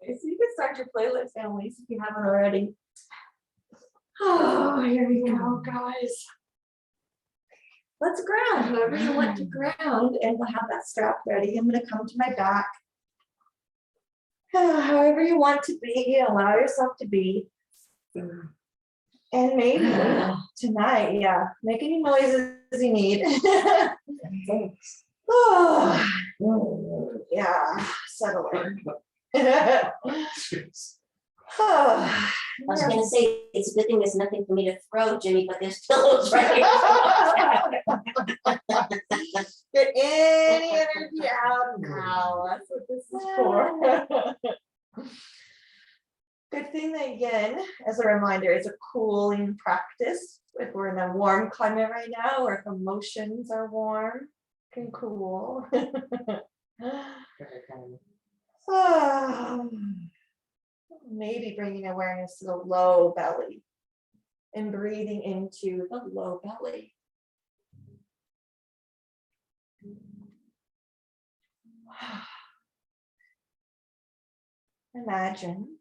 So you can start your playlist, Annalise, if you haven't already. Oh, here we go, guys. Let's ground, whoever you want to ground, and we'll have that strap ready. I'm going to come to my back. However you want to be, allow yourself to be. And maybe tonight, make any noises you need. Oh, settle in. I was going to say, it's a good thing there's nothing for me to throw, Jimmy, but there's pillows right here. Get any energy out now. That's what this is for. Good thing that, again, as a reminder, it's a cooling practice. If we're in a warm climate right now, or if emotions are warm, can cool. Maybe bringing awareness to the low belly and breathing into the low belly. Imagine,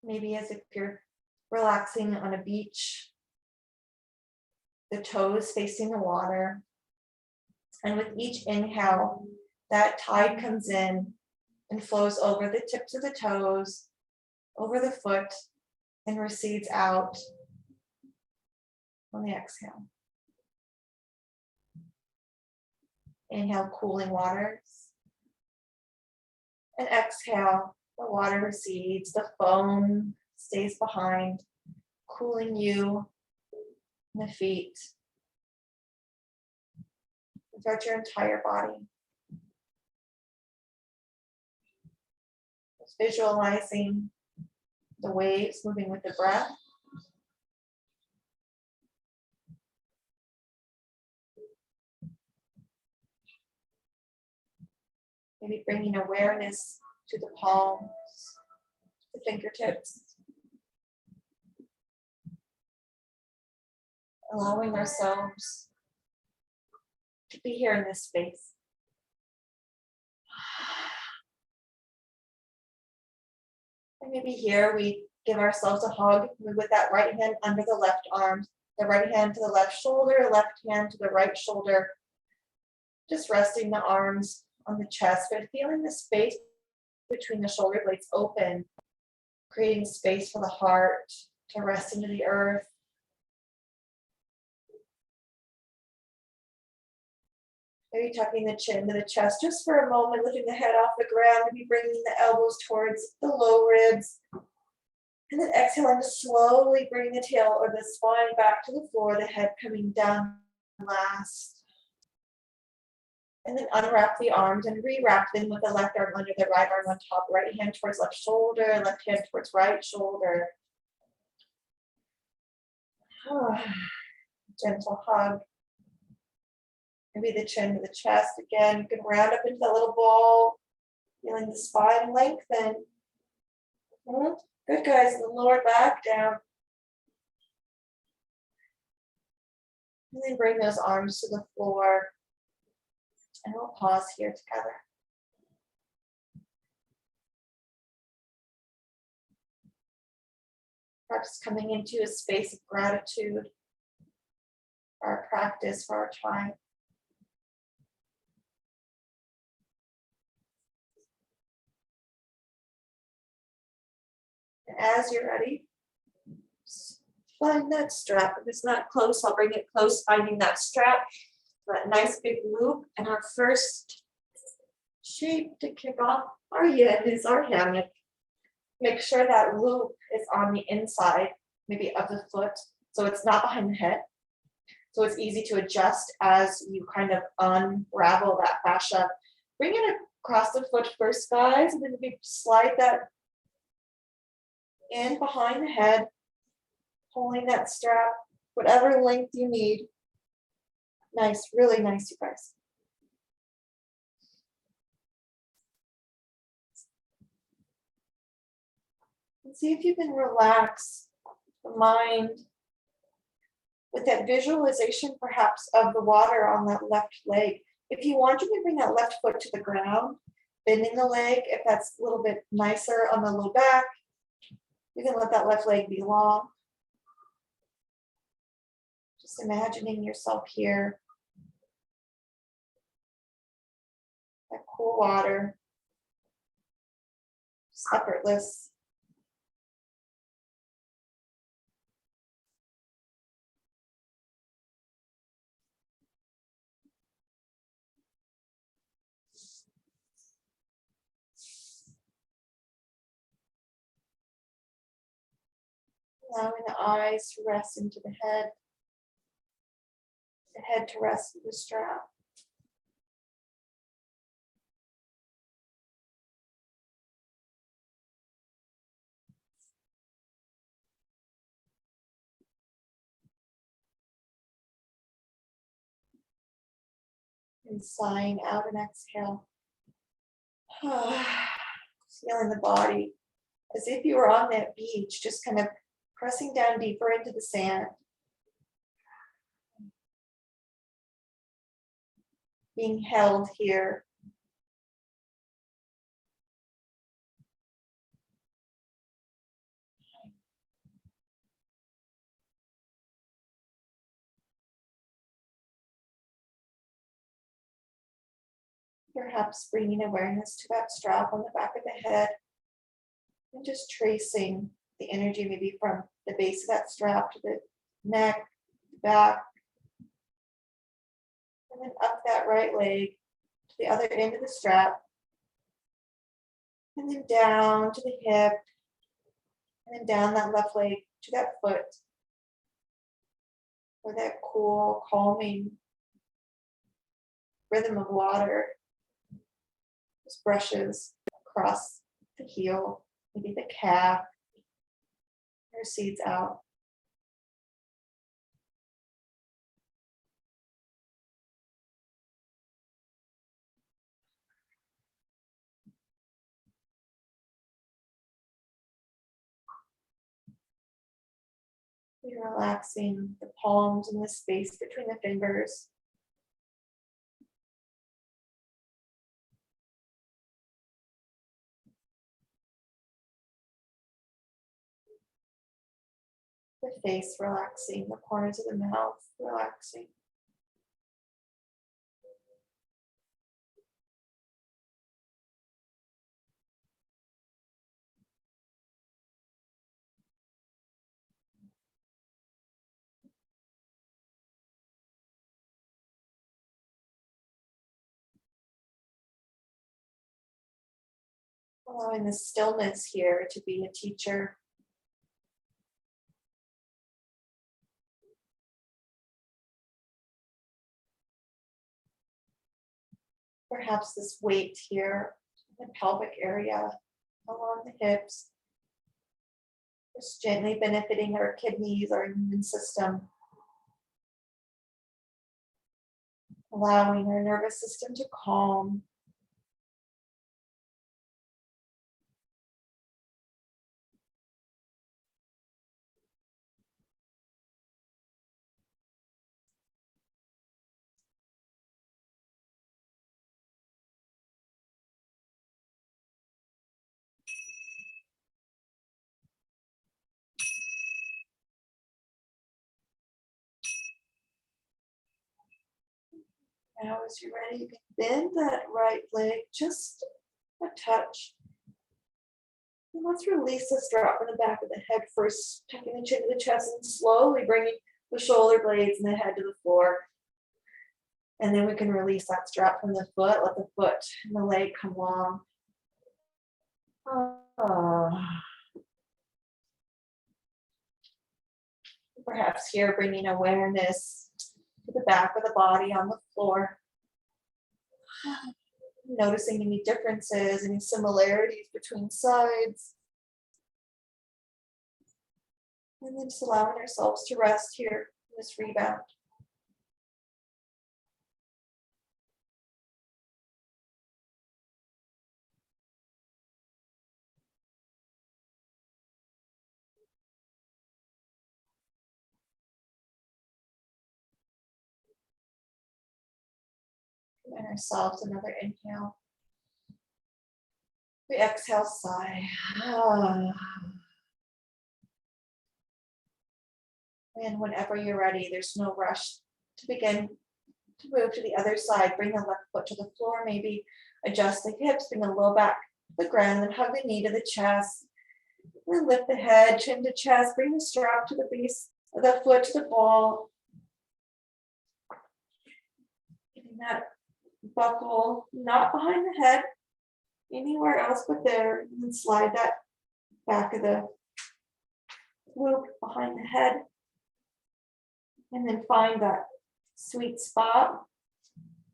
maybe as if you're relaxing on a beach, the toes facing the water, and with each inhale, that tide comes in and flows over the tips of the toes, over the foot, and recedes out on the exhale. Inhale, cooling waters. And exhale, the water recedes, the foam stays behind, cooling you and the feet, throughout your entire body. Just visualizing the waves moving with the breath. Maybe bringing awareness to the palms, the fingertips. Allowing ourselves to be here in this space. And maybe here we give ourselves a hug with that right hand under the left arm, the right hand to the left shoulder, left hand to the right shoulder. Just resting the arms on the chest, but feeling the space between the shoulder blades open, creating space for the heart to rest into the earth. Maybe tucking the chin to the chest just for a moment, lifting the head off the ground, maybe bringing the elbows towards the low ribs. And then exhaling to slowly bring the tail or the spine back to the floor, the head coming down last. And then unwrap the arms and rewrap them with the left arm under the right arm on top, right hand towards left shoulder, left hand towards right shoulder. Gentle hug. Maybe the chin to the chest again. You can round up into the little ball, feeling the spine lengthen. Good, guys. And lower back down. And then bring those arms to the floor. And we'll pause here together. Perhaps coming into a space of gratitude for our practice, for our time. And as you're ready, find that strap. If it's not close, I'll bring it close, finding that strap. That nice big loop, and our first shape to kick off our yin is our hammock. Make sure that loop is on the inside, maybe of the foot, so it's not behind the head. So it's easy to adjust as you kind of unravel that fascia. Bring it across the foot first, guys, and then we slide that in behind the head, pulling that strap, whatever length you need. Nice, really nice, you guys. And see if you can relax the mind with that visualization perhaps of the water on that left leg. If you want, you can bring that left foot to the ground, bending the leg. If that's a little bit nicer on the low back, you can let that left leg be long. Just imagining yourself here. That cool water. Just effortless. Allowing the eyes to rest into the head to rest into the strap. And sighing out an exhale. Feeling the body as if you were on that beach, just kind of pressing down deeper into the sand. Being held here. Perhaps bringing awareness to that strap on the back of the head and just tracing the energy maybe from the base of that strap to the neck, the back, and then up that right leg to the other end of the strap, and then down to the hip, and then down that left leg to that foot, for that cool, calming rhythm of water. Just brushes across the heel, maybe the calf, proceeds out. You're relaxing the palms and the space between the fingers. The face relaxing, the corners of the mouth relaxing. Allowing the stillness here to be a teacher. Perhaps this weight here in the pelvic area, along the hips, just gently benefiting our kidneys, our immune system, allowing our nervous system to calm. Now, as you're ready, you can bend that right leg just a touch. And let's release the strap on the back of the head first, tucking the chin to the chest and slowly bringing the shoulder blades and the head to the floor. And then we can release that strap from the foot, let the foot and the leg come long. Perhaps here bringing awareness to the back of the body on the floor. Noticing any differences, any similarities between sides. And then just allowing ourselves to rest here in this rebound. And ourselves another inhale. We exhale, sigh. And whenever you're ready, there's no rush to begin to move to the other side. Bring the left foot to the floor, maybe adjust the hips, bring the low back to the ground, and hug the knee to the chest. And then lift the head, chin to chest, bring the strap to the base of the foot to the ball. Getting that buckle not behind the head, anywhere else but there, and then slide that back of the loop behind the head. And then find that sweet spot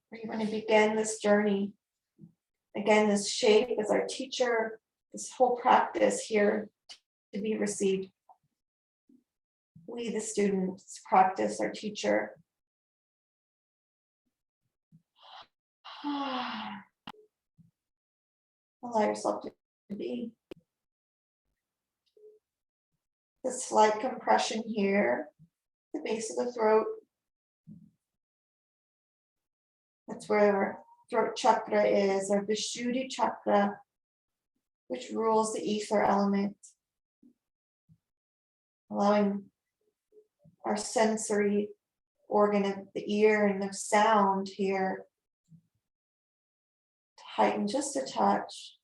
where you want to begin this journey. Again, this shape is our teacher, this whole practice here to be received. We, the students, practice our teacher. Allow yourself to be. The slight compression here, the base of the throat. That's where our throat chakra is, our Vishuddhi chakra, which rules the ether element. Allowing our sensory organ of the ear and of sound here to heighten just a touch.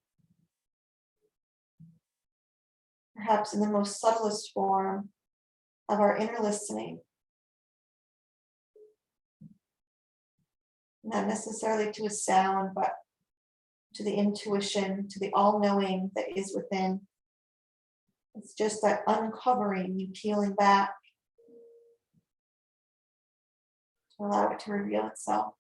Perhaps in the most subtlest form of our inner listening. Not necessarily to a sound, but to the intuition, to the all-knowing that is within. It's just that uncovering, you peeling back to allow it to reveal itself.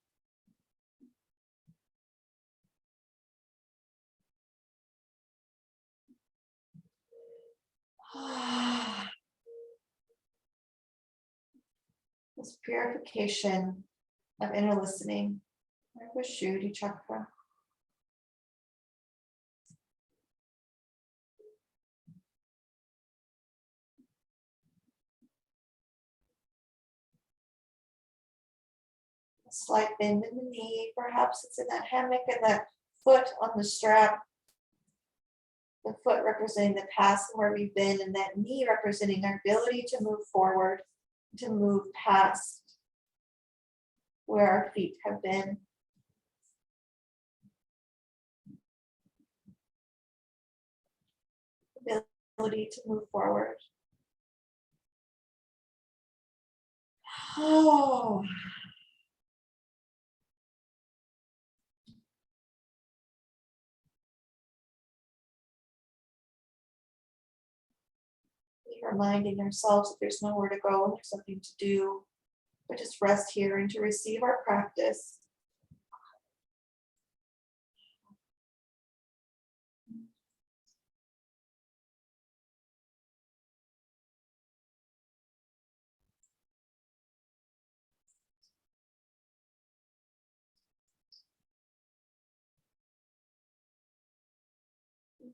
This purification of inner listening, our Vishuddhi chakra. A slight bend in the knee, perhaps it's in that hammock and that foot on the strap. The foot representing the past and where we've been, and that knee representing our ability to move forward, to move past where our feet have been. Ability to move forward. Oh. Reminding ourselves that there's nowhere to go and there's something to do, but just rest here and to receive our practice.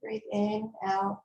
Breathe in, out.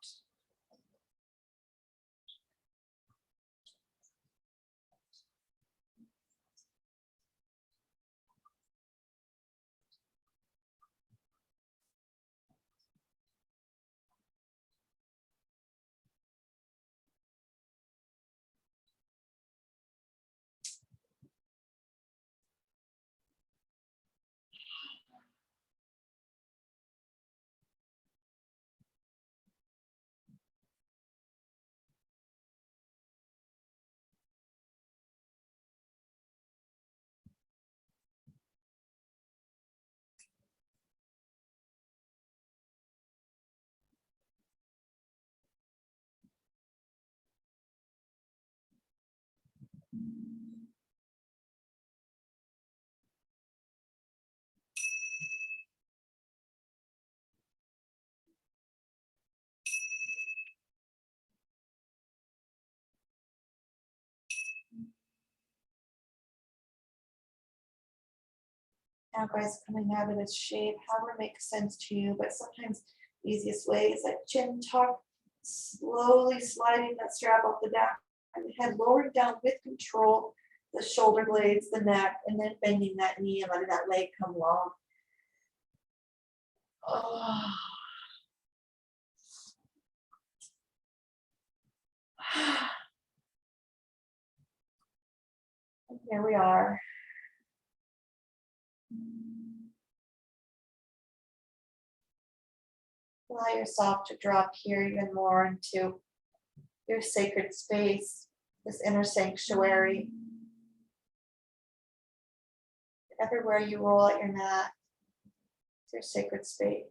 Now, guys, coming out of this shape, however makes sense to you, but sometimes the easiest way is that chin tuck, slowly sliding that strap off the back of the head, lowering down with control, the shoulder blades, the neck, and then bending that knee and letting that leg come long. Oh. And here we are. Allow yourself to drop here even more into your sacred space, this inner sanctuary. Everywhere you roll out your mat, it's your sacred space.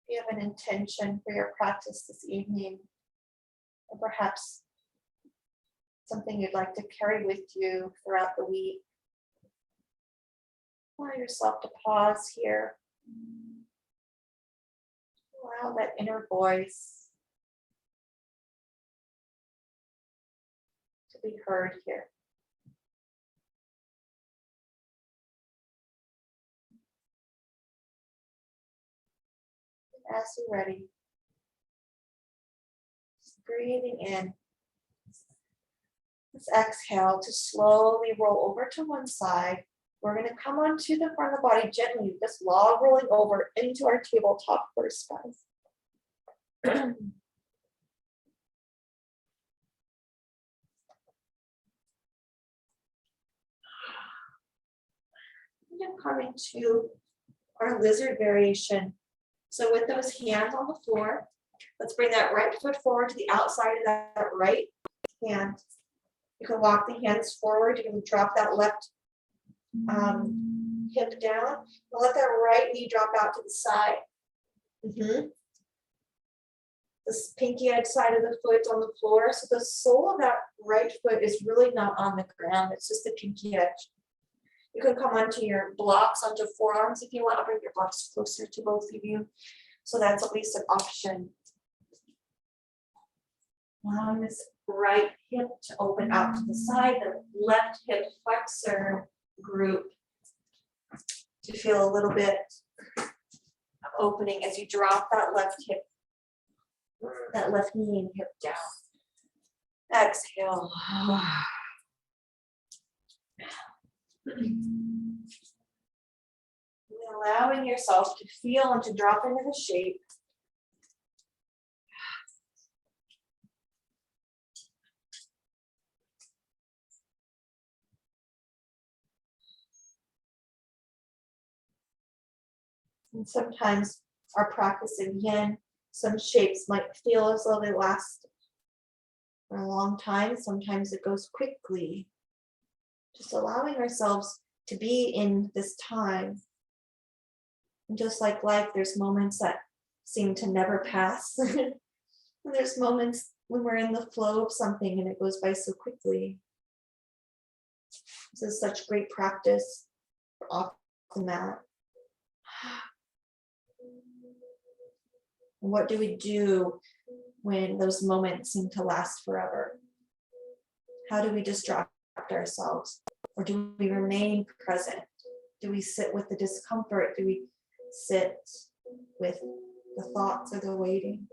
If you have an intention for your practice this evening, or perhaps something you'd like to carry with you throughout the week, allow yourself to pause here. Allow that inner voice to be heard here. As you're ready, just breathing in. Let's exhale to slowly roll over to one side. We're going to come onto the front of the body gently, just log rolling over into our tabletop first, guys. We're going to come into our lizard variation. So with those hands on the floor, let's bring that right foot forward to the outside of that right hand. You can walk the hands forward. You can drop that left hip down. And let that right knee drop out to the side. This pinky edge side of the foot on the floor. So the sole of that right foot is really not on the ground. It's just the pinky edge. You can come onto your blocks, onto forearms if you want. I'll bring your blocks closer to both of you. So that's at least an option. Allowing this right hip to open out to the side, the left hip flexor group to feel a little bit of opening as you drop that left hip, that left knee and hip down. Exhale. Allowing yourself to feel and to drop into the shape. And sometimes our practice in yin, some shapes might feel as though they last for a long time. Sometimes it goes quickly. Just allowing ourselves to be in this time. And just like life, there's moments that seem to never pass. And there's moments when we're in the flow of something and it goes by so quickly. This is such great practice off the mat. What do we do when those moments seem to last forever? How do we distract ourselves? Or do we remain present? Do we sit with the discomfort? Do we sit with the thoughts or the waiting?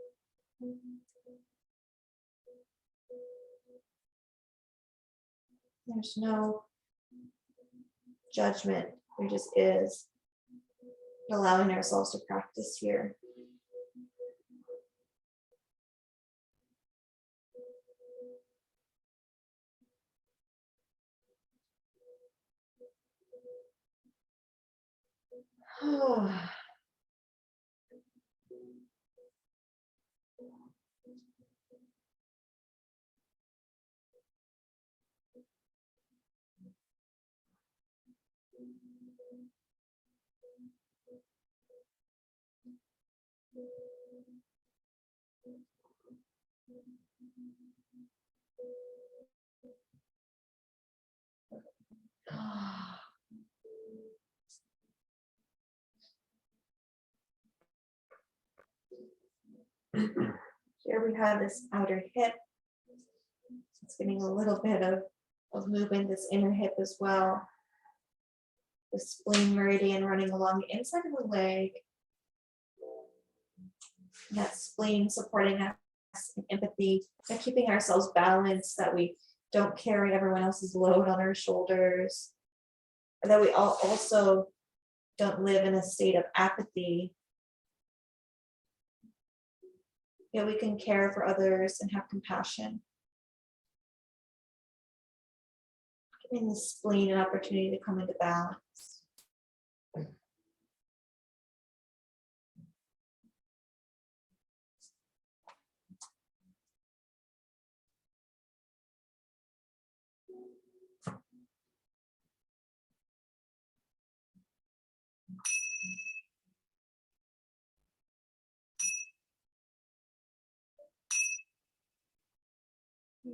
There's no judgment. There just is. Allowing ourselves to practice here. Here we have this outer hip. It's getting a little bit of movement, this inner hip as well. the spleen meridian running along the inside of the leg. And that spleen supporting us in empathy and keeping ourselves balanced, that we don't carry everyone else's load on our shoulders, or that we also don't live in a state of apathy. Yet we can care for others and have compassion. Giving the spleen an opportunity to come into balance.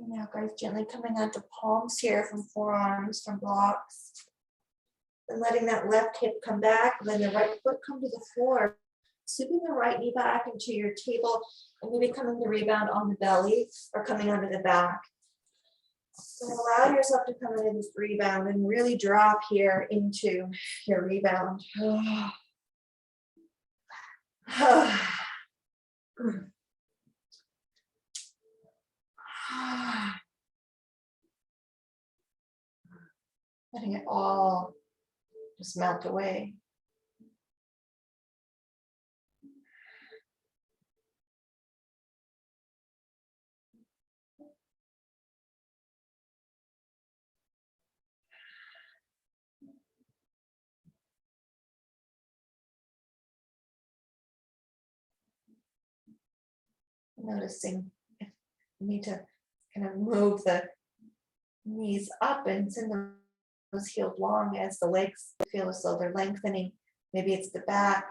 Now, guys, gently coming onto palms here from forearms, from blocks. And letting that left hip come back, then the right foot come to the floor. Scooping the right knee back into your table, and maybe coming to rebound on the belly or coming onto the back. So allow yourself to come into this rebound and really drop here into your rebound. Letting it all just melt away. Noticing if you need to kind of move the knees up and send those heels long as the legs feel as though they're lengthening. Maybe it's the back.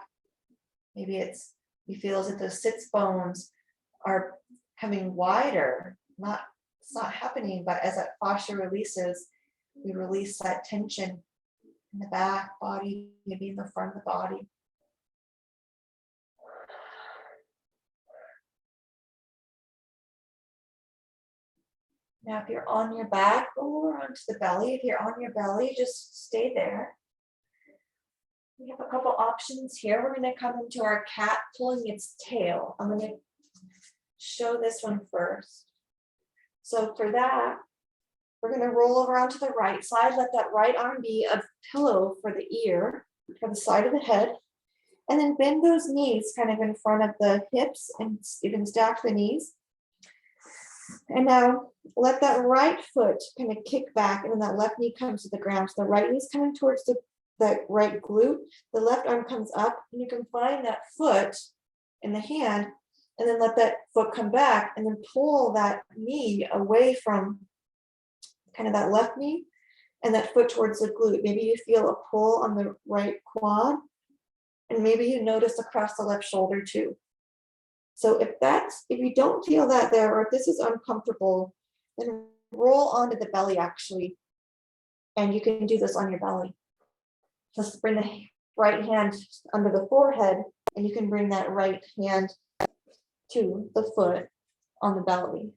Maybe it's, you feel as if those sits bones are coming wider. It's not happening, but as that fascia releases, we release that tension in the back body, maybe in the front of the body. Now, if you're on your back, go over onto the belly. If you're on your belly, just stay there. We have a couple options here. We're going to come into our cat pulling its tail. I'm going to show this one first. So for that, we're going to roll over onto the right side. Let that right arm be a pillow for the ear, for the side of the head. And then bend those knees kind of in front of the hips and even stack the knees. And now let that right foot kind of kick back, and then that left knee comes to the ground. So the right knee's coming towards the right glute. The left arm comes up, and you can find that foot in the hand, and then let that foot come back, and then pull that knee away from kind of that left knee and that foot towards the glute. Maybe you feel a pull on the right quad, and maybe you notice across the left shoulder too. So if you don't feel that there, or if this is uncomfortable, then roll onto the belly actually. And you can do this on your belly. Just bring the right hand under the forehead, and you can bring that right hand to the foot on the belly.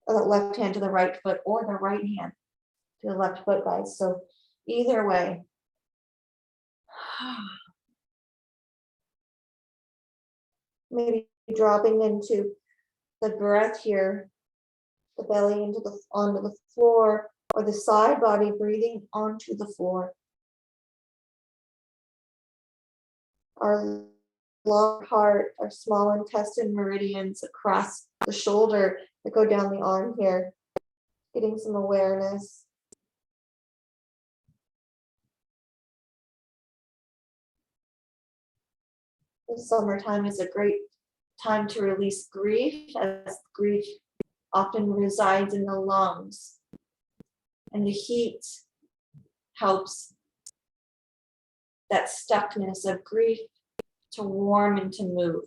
Or the left hand to the right foot, or the right hand to the left foot, guys. So either way. Maybe dropping into the breath here, the belly onto the floor, or the side body breathing onto the floor. Our long heart, our small intestine meridians across the shoulder that go down the arm here, getting some awareness. The summertime is a great time to release grief, as grief often resides in the lungs. And the heat helps that stuckness of grief to warm and to move.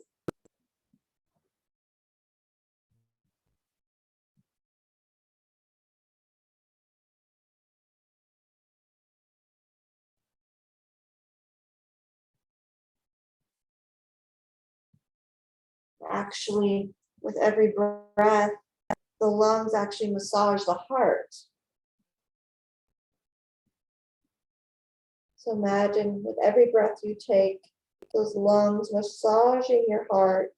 Actually, with every breath, the lungs actually massage the heart. So imagine with every breath you take, those lungs massaging your heart.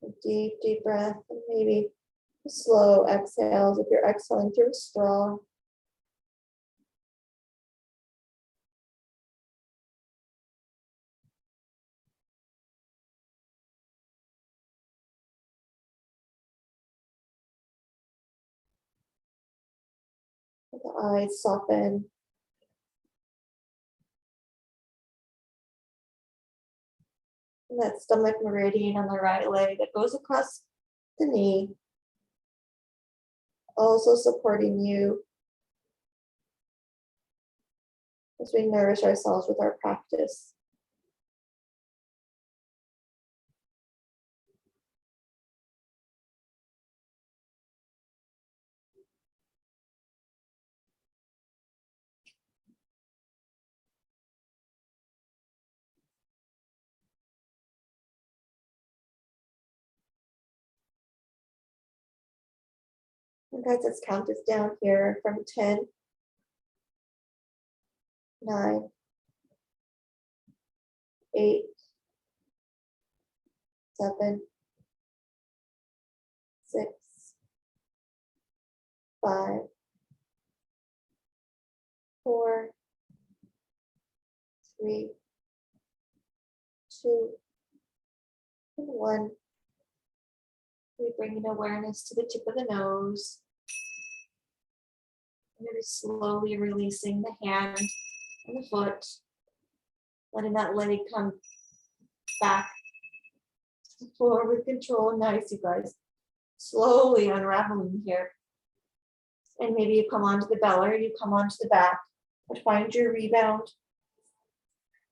A deep, deep breath, and maybe slow exhales if you're exhaling through a straw. Let the eyes soften. And that stomach meridian on the right leg that goes across the knee, also supporting you as we nourish ourselves with our practice. And guys, let's count this down here from 10, 9, 8, 7, 6, 5, 4, 3, 2, and 1. We bring in awareness to the tip of the nose. And we're slowly releasing the hand and the foot, letting that leg come back to the floor with control. Nice, you guys. Slowly unraveling here. And maybe you come onto the belly or you come onto the back, but find your rebound.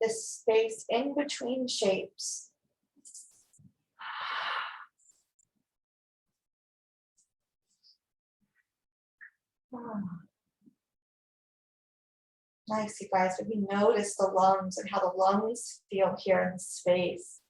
This space in between shapes. Nice, you guys. Maybe notice the lungs and how the lungs feel here in this space.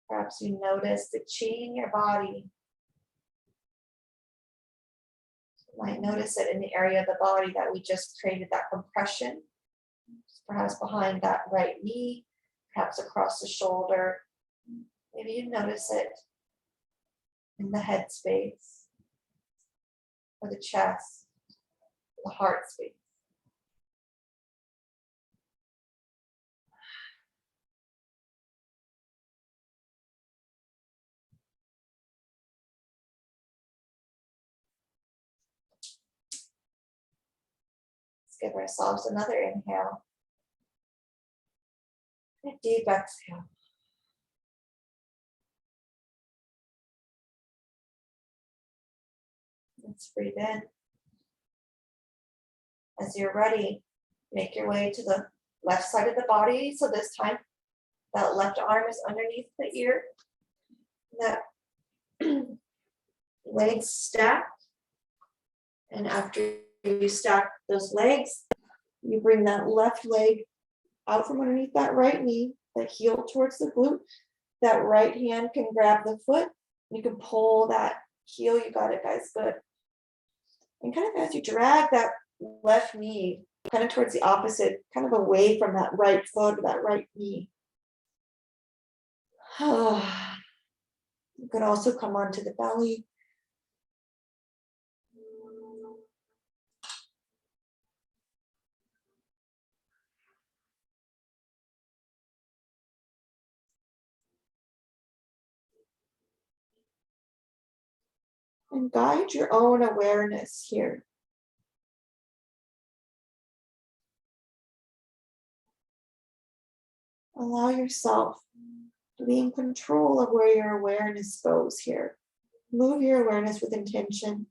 Perhaps you notice the chi in your body. You might notice it in the area of the body that we just created that compression. Perhaps behind that right knee, perhaps across the shoulder. Maybe you notice it in the head space, or the chest, the heart space. Let's give ourselves another inhale. And a deep exhale. Let's breathe in. As you're ready, make your way to the left side of the body. So this time, that left arm is underneath the ear. That legs stack. And after you stack those legs, you bring that left leg out from underneath that right knee, that heel towards the glute. That right hand can grab the foot. You can pull that heel. You got it, guys. Good. And kind of as you drag that left knee kind of towards the opposite, kind of away from that right foot or that right knee. You can also come onto the belly. And guide your own awareness here. Allow yourself to be in control of where your awareness goes here. Move your awareness with intention.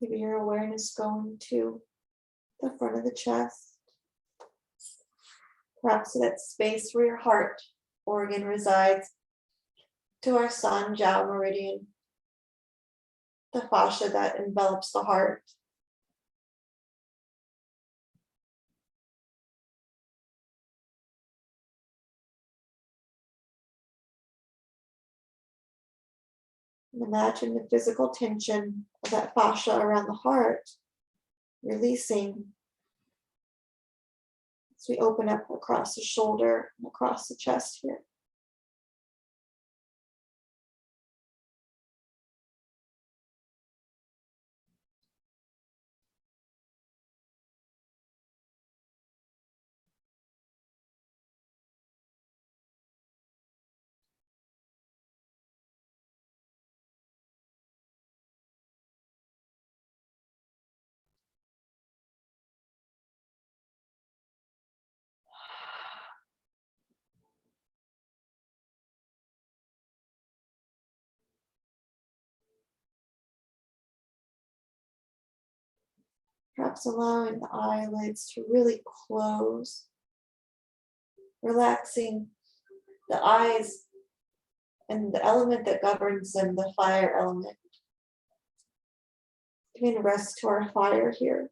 Maybe your awareness going to the front of the chest, perhaps to that space where your heart organ resides, to our sun jiao meridian, the fascia that envelops the heart. And imagine the physical tension of that fascia around the heart releasing as we open up across the shoulder and across the chest here. Perhaps allowing the eyelids to really close, relaxing the eyes and the element that governs them, the fire element. Giving rest to our fire here.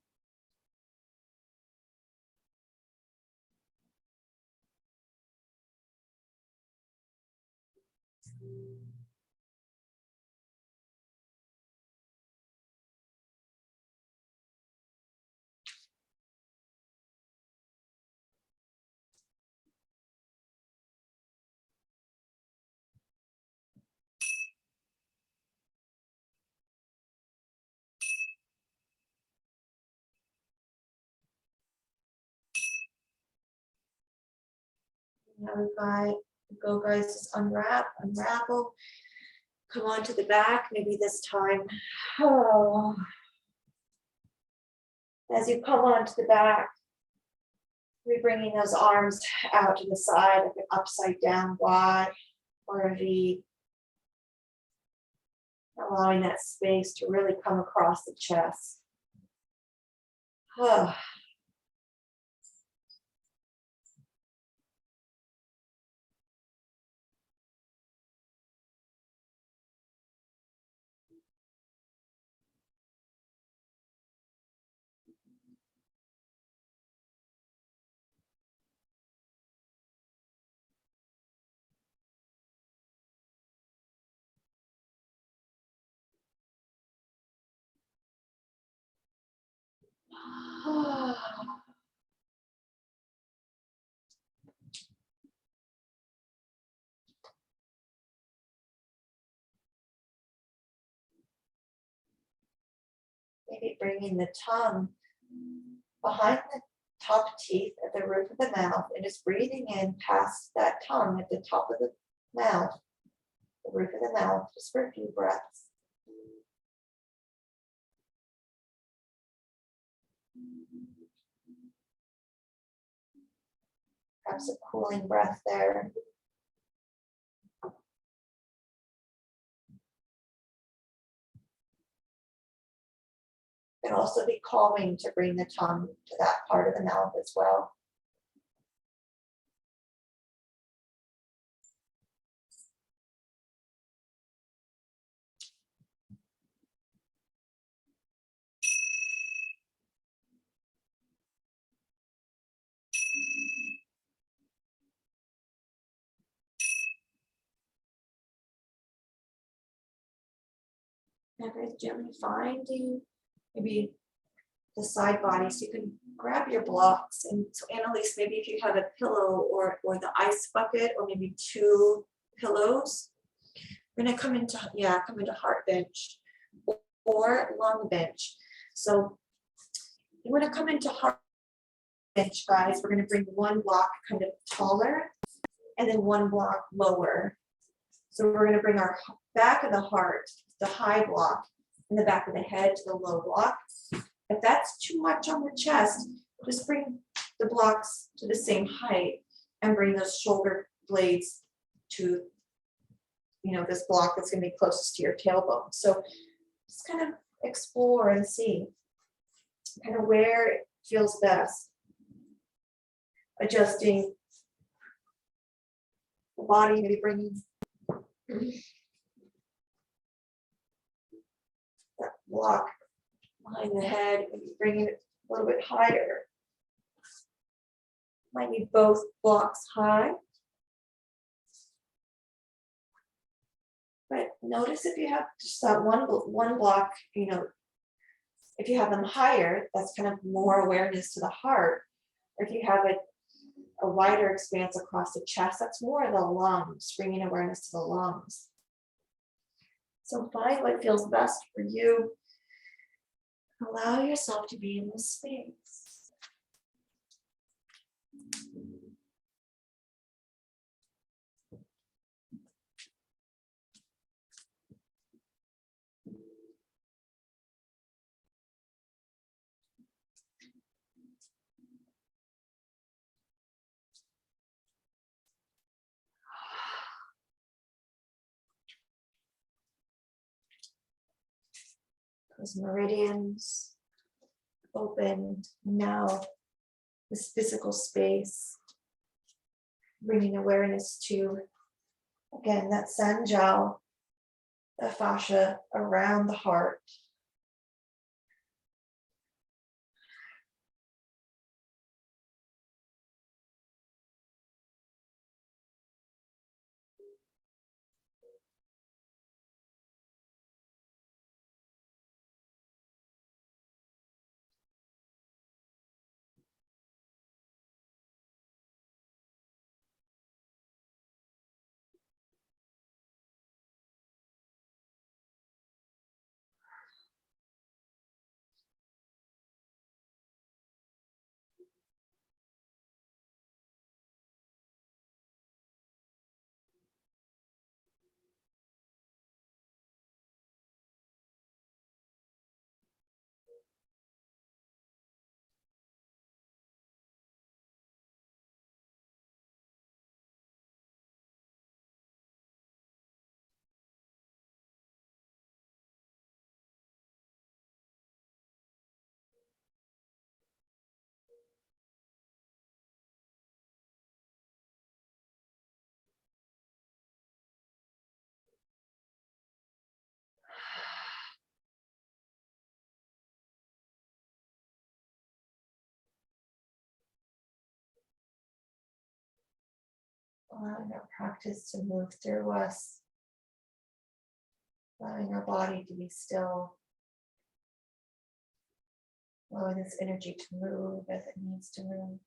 Now we might go, guys, just unravel, come onto the back, maybe this time. Oh. As you come onto the back, we're bringing those arms out to the side, like an upside down Y or a V. Allowing that space to really come across the chest. Oh. Maybe bringing the tongue behind the top teeth at the roof of the mouth and just breathing in past that tongue at the top of the mouth, the roof of the mouth, just for a few breaths. Perhaps a cooling breath there. Can also be calming to bring the tongue to that part of the mouth as well. Now, guys, gently finding maybe the side body, so you can grab your blocks. And so, Annalise, maybe if you have a pillow or the ice bucket, or maybe two pillows, we're gonna come into heart bench or lung bench. So you want to come into heart bench, guys. We're going to bring one block kind of taller and then one block lower. So we're going to bring our back of the heart, the high block, and the back of the head to the low block. If that's too much on the chest, just bring the blocks to the same height and bring those shoulder blades to, this block that's going to be closest to your tailbone. So just kind of explore and see kind of where it feels best. Adjusting the body, maybe bringing that block behind the head, maybe bringing it a little bit higher. Might need both blocks high. But notice if you have just that one block, you know, if you have them higher, that's kind of more awareness to the heart. Or if you have a wider expanse across the chest, that's more of the lungs, bringing awareness to the lungs. So find what feels best for you. Allow yourself to be in this space. Those meridians open. Now this physical space, bringing awareness to, again, that sanjiao, the fascia around the heart. Allowing our practice to move through us, allowing our body to be still, allowing this energy to move as it needs to move.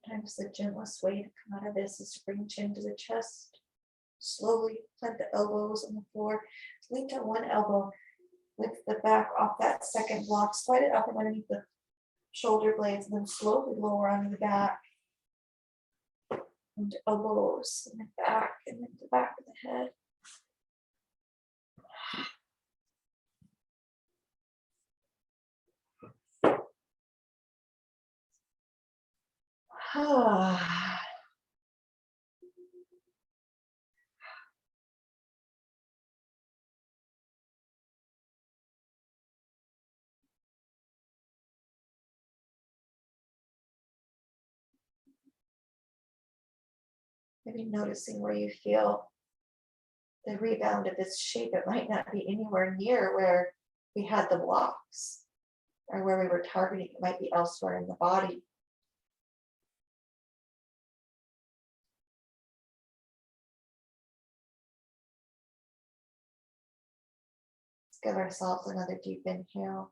Sometimes the gentlest way to come out of this is to bring chin to the chest. Slowly plant the elbows on the floor. Lean to one elbow. Lift the back off that second block. Slide it up and underneath the shoulder blades, and then slowly lower onto the back. And elbows, and the back, and then the back of the head. Maybe noticing where you feel the rebound of this shape. It might not be anywhere near where we had the blocks or where we were targeting. It might be elsewhere in the body. Let's give ourselves another deep inhale.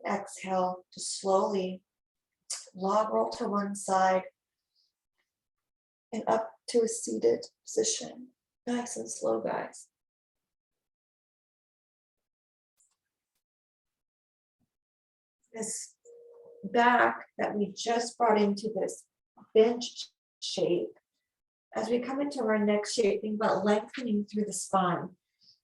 Exhale to slowly log roll to one side and up to a seated position. Nice and slow, guys. This back that we just brought into this bench shape, as we come into our next shape, think about lengthening through the spine.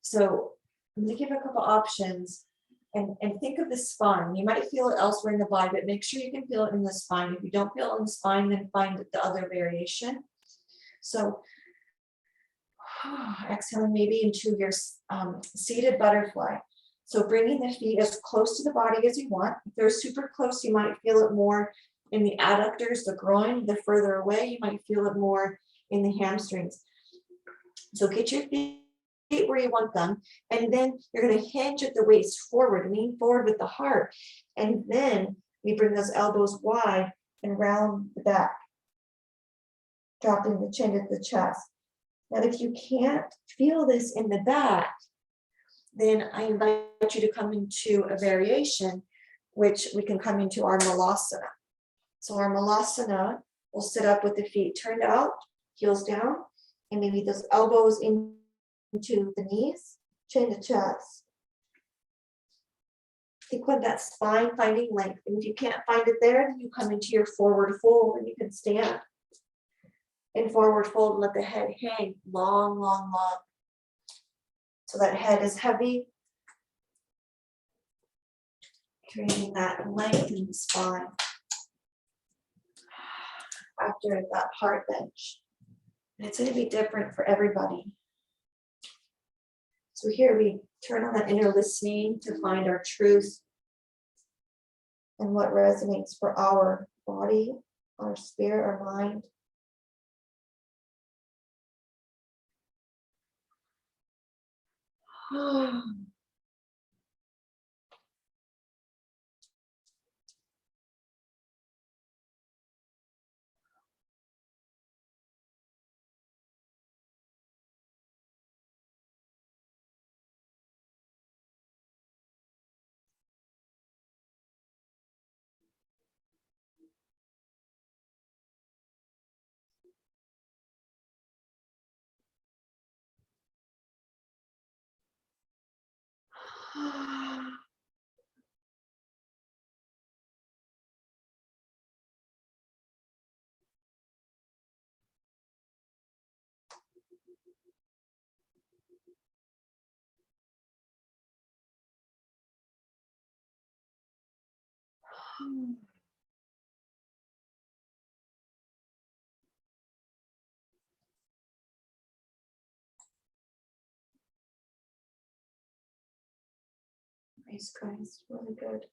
So I'm going to give a couple options and think of the spine. You might feel it elsewhere in the body, but make sure you can feel it in the spine. If you don't feel it in the spine, then find the other variation. So exhaling maybe into your seated butterfly. So bringing the feet as close to the body as you want. If they're super close, you might feel it more in the adductors, the groin. The further away, you might feel it more in the hamstrings. So get your feet where you want them, and then you're going to hinge at the waist forward, lean forward with the heart, and then we bring those elbows wide and round the back, dropping the chin to the chest. Now, if you can't feel this in the back, then I invite you to come into a variation, which we can come into our malasana. So our malasana will sit up with the feet turned out, heels down, and maybe those elbows into the knees, chin to chest. Think of that spine finding length. And if you can't find it there, then you come into your forward fold and you can stand in forward fold and let the head hang long, long, long. So that head is heavy, creating that length in the spine after that hard bench. And it's going to be different for everybody. So here we turn on that inner listening to find our truth and what resonates for our body, our spirit, our mind. Nice, guys, really good.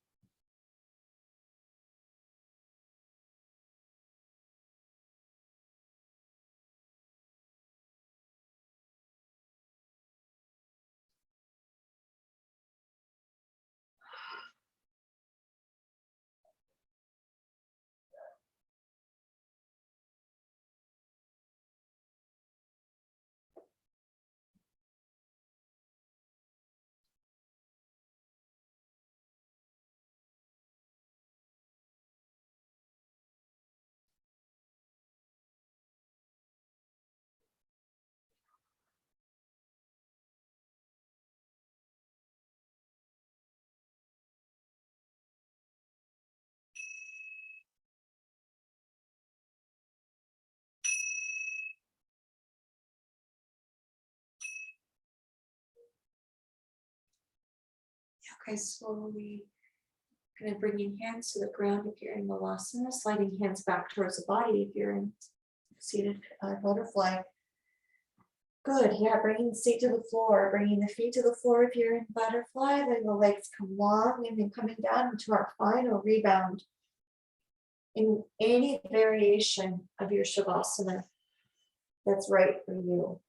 Okay, slowly gonna bring in hands to the ground if you're in malasana, sliding hands back towards the body if you're in seated butterfly. Good, yeah, bringing the seat to the floor, bringing the feet to the floor if you're in butterfly, then the legs come long and then coming down into our final rebound. In any variation of your shavasana that's right for you.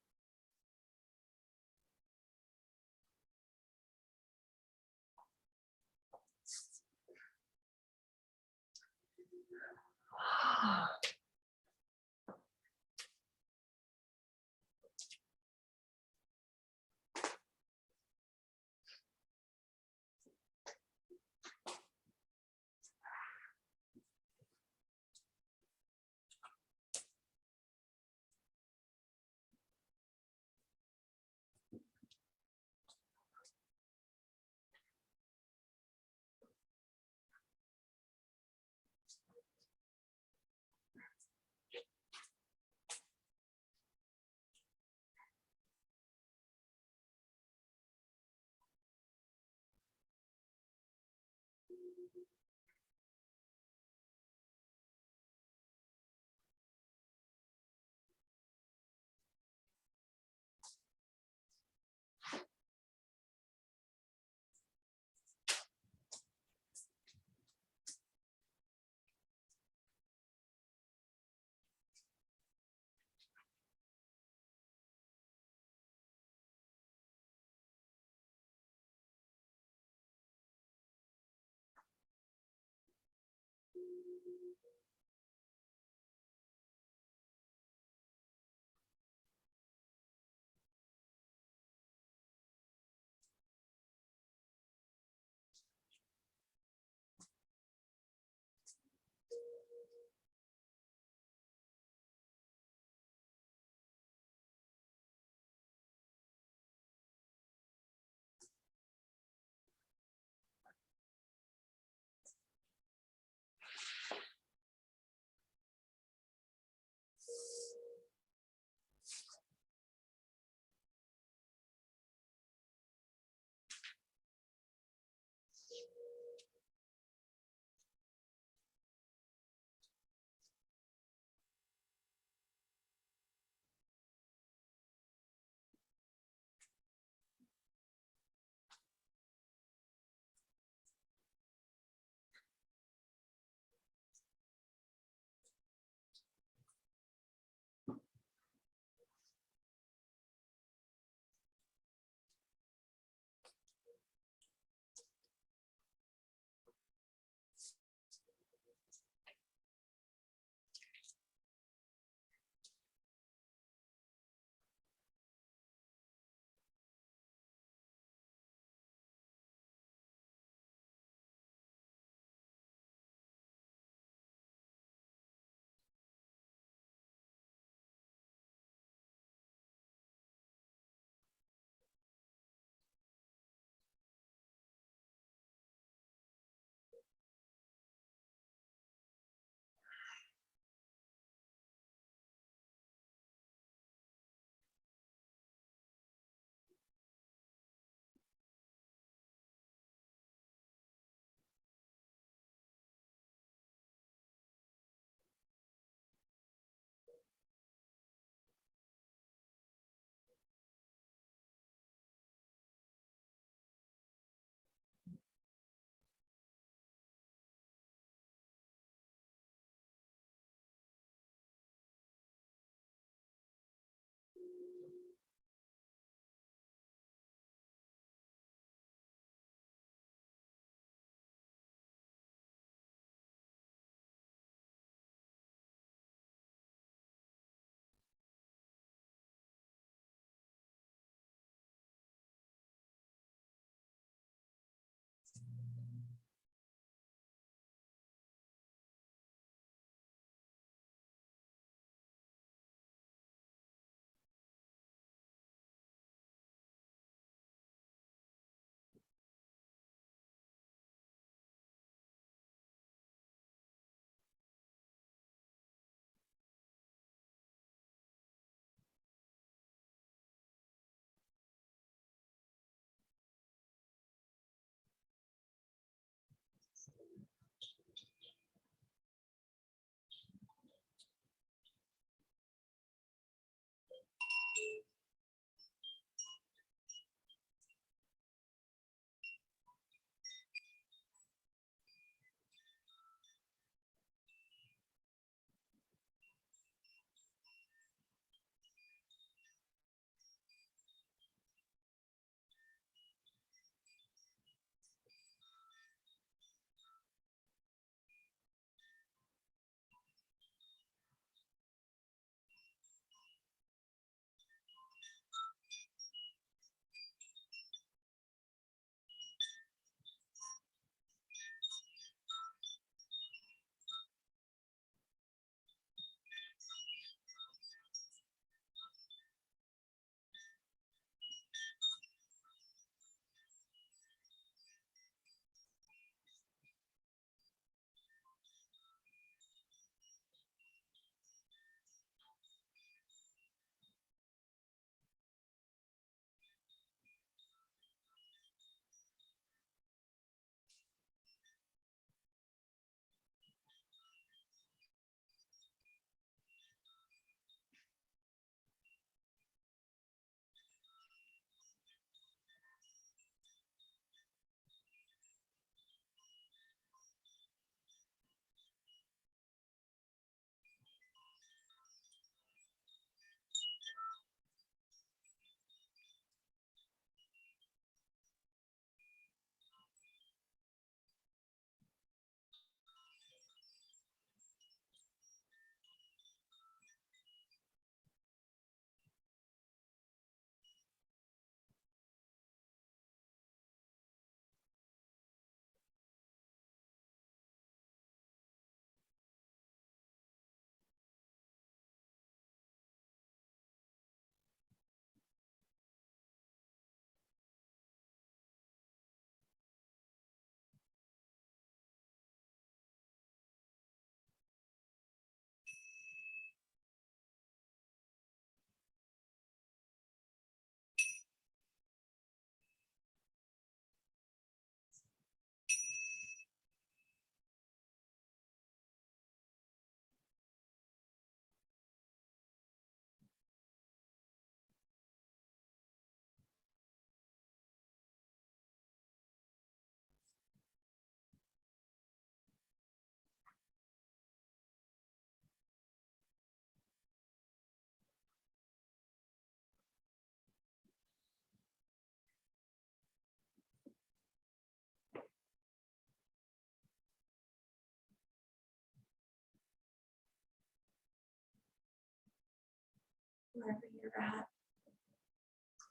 wherever you're at.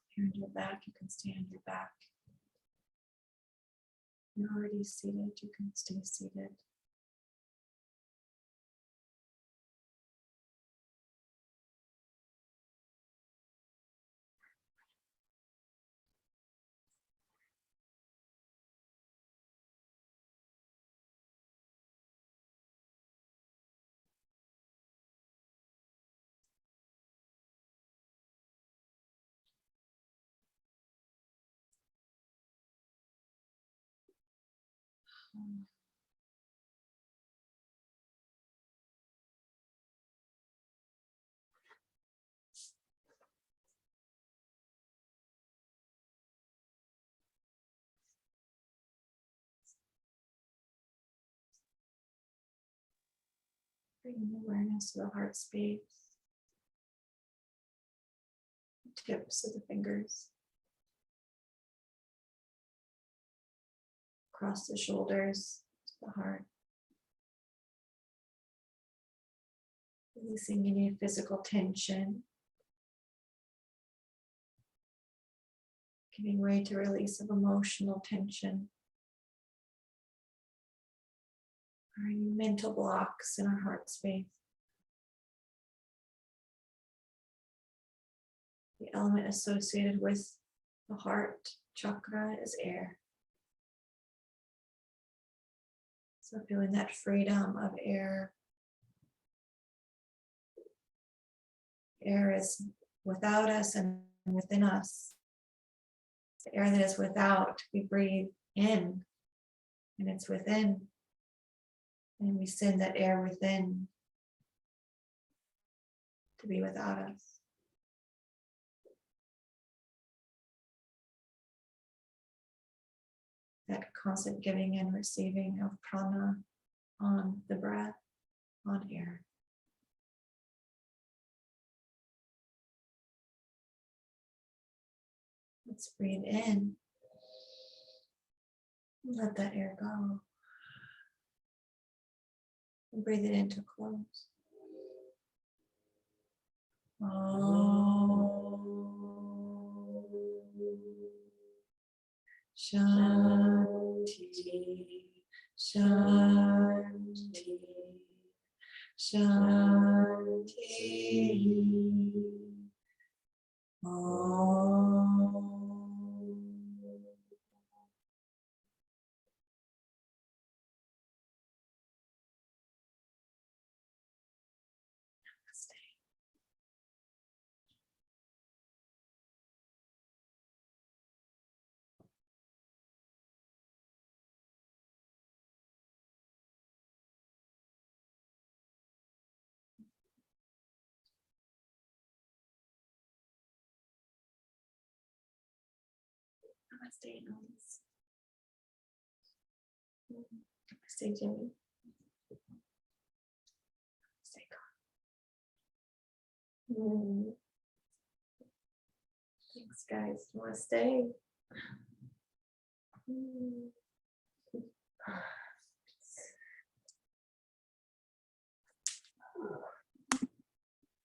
If you're on your back, you can stay on your back. If you're already seated, you can stay seated. Bringing awareness to the heart space, tips of the fingers, across the shoulders to the heart. Releasing any physical tension, giving way to release of emotional tension, or any mental blocks in our heart space. The element associated with the heart chakra is air. So feeling that freedom of air. Air is without us and within us. The air that is without, we breathe in, and it's within. And we send that air within to be without us. That constant giving and receiving of prana on the breath, on air. Let's breathe in. Let that air go. And breathe it in to close. Shanti, Shanti, Shanti. Namaste, Namaste. Namaste, Jimmy. Namaste, God. Thanks, guys. Namaste.